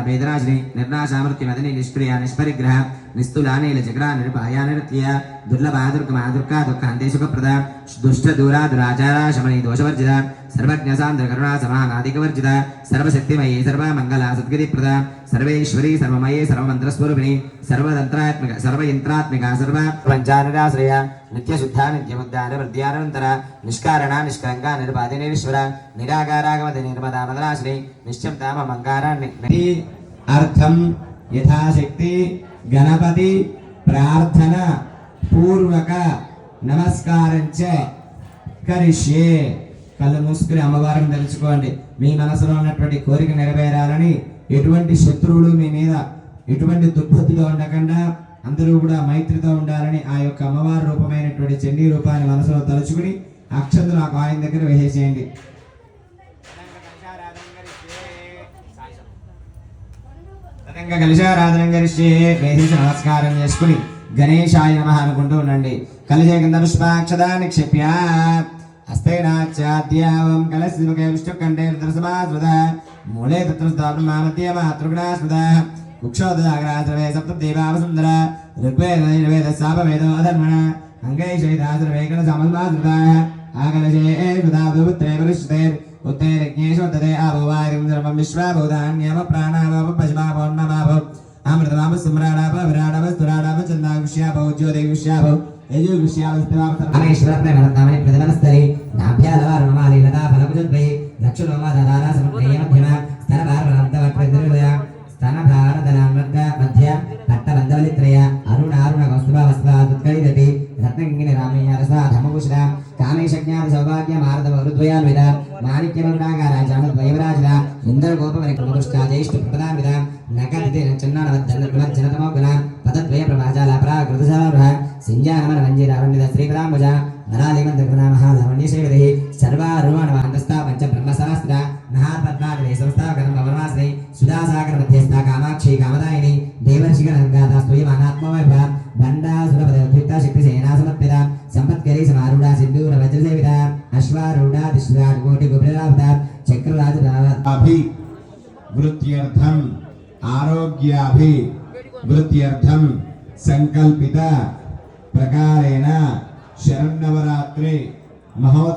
वेदराजनी निर्नाशामृत्युमदनी निष्क्रिया निष्परिग्रह निस्तुलानील जग्रा निरुपाया निरत्य दुर्लभा दुर्गमा दुर्गा दुःखान्ते सुखप्रदा दुष्ट दूरा दुराचारा शमनी दोषवर्जिता सर्वज्ञ सान्द्र करुणा समानादिकवर्जिता सर्वशक्तिमयी सर्वमङ्गला सद्गतिप्रदा सर्वेश्वरी सर्वमयी सर्वमन्त्रस्वरूपिणी सर्वतन्त्रात्मिका सर्वयन्त्रात्मिका सर्वपञ्चानराश्रया नित्यशुद्धा नित्यमुद्धारवृद्ध्यानन्तरा निष्कारणा निष्कलङ्का निर्बाधिनीश्वरा निराकारागमति निर्मदा मदराश्री निश्चमताममङ्काराणि अर्थं यथाशक्ति गणपति प्रार्थना पूर्वक नमस्काరంచ కరిష్యే. కళ్ళు మూసుకుని అమ్మవారిని తెలుసుకోండి. మీ మనసులో ఉన్నటువంటి కోరిక నెరవేరాలని, ఎటువంటి శత్రువులు మీ మీద ఎటువంటి దుర్బుద్ధిగా ఉండకుండా అందరూ కూడా మైత్రితో ఉండాలని ఆ యొక్క అమ్మవారి రూపమైనటువంటి చండీ రూపాన్ని మనసులో తలుచుకుని అక్షంతలు ఆ కాయిన్ దగ్గర వేసేసేయండి. కలిశారాధనం కలిసి వేసేసి నమస్కారం చేసుకుని గణేశాయ నమః అనుకుంటూ ఉండండి. కలిసే కింద పుష్పాక్షదా నిక్షేప్య హస్తేనాచ్యాద్యావం కలశిముఖే విష్ణుకంఠే రుద్రసమాస్మృత మూలే తత్రస్థాపనమామధ్య మాతృగుణాస్మృత కుక్షోదయాగ్రాద్రవే సప్తదేవావసుందర ఋగ్వేద సాపవేదో అధర్మణ అంగైషైదాద్రవేకణ సమస్మాస్మృత ఆకలశే కృతాపుత్రే పరిష్టే उत्तरज्ञेशोदते आभुवारिं सर्वं विश्वाभूतान्यम प्राणावप पश्माभोन्नमाभ अमृतमाभ सुम्राडाभ विराडाभ स्तुराडाभ चन्दाविष्याभ ज्योतिविष्याभ यजुविष्याभ स्तवाभ अमेश्वरप्रेमरत्नामणि प्रथमनस्थले नाभ्यालवारुणमाली लता फलभुजद्वये दक्षिणोमा ददारा समुद्रय मध्यमा स्तनभारवन्तवक्रद्रुदया स्तनभारदनामृत मध्य पट्टबन्धवलित्रय अरुण कौस्तुभा वस्त्वा दुत्कलिदति रत्नगिङ्गिनि रामय्य रसा धर्मभूषणा कामेशज्ञान सौभाग्य मार्दव रुद्वयान्विता माणिक्यमरुणागारा जानद्वयवराजरा इन्द्रगोपवनिक्रमदुष्टा ज्येष्ठ प्रपदान्विता नकदिते चन्नानवद्धन्नतमो गुणा पदद्वय प्रभाजाला प्राकृतसमरः सिञ्जानमनवञ्जिरावण्डित श्रीपदाम्बुजा नरालिमन्दगुणा महालवण्यशेवतिः सर्वारुणवान्तस्था पञ्च ब्रह्मसहस्रा महापद्मानिधे संस्थाकरं भवनवासिनी सुधासागर मध्यस्था कामाक्षी कामदायिनी देवर्षिगणगाता स्तूयमानात्मवैभवा दण्डासुरपदोद्युक्ता शक्तिसेना समर्पिता संपत्करी समारूढ़ा सिंधूर वज्रसेविता अश्वारूढ़ा दिशराट कोटि गुब्ररावता चक्रराजरावि वृत्त्यर्थम आरोग्याभि वृत्त्यर्थम संकल्पित प्रकारेण शरण्यवरात्रि महोत्सव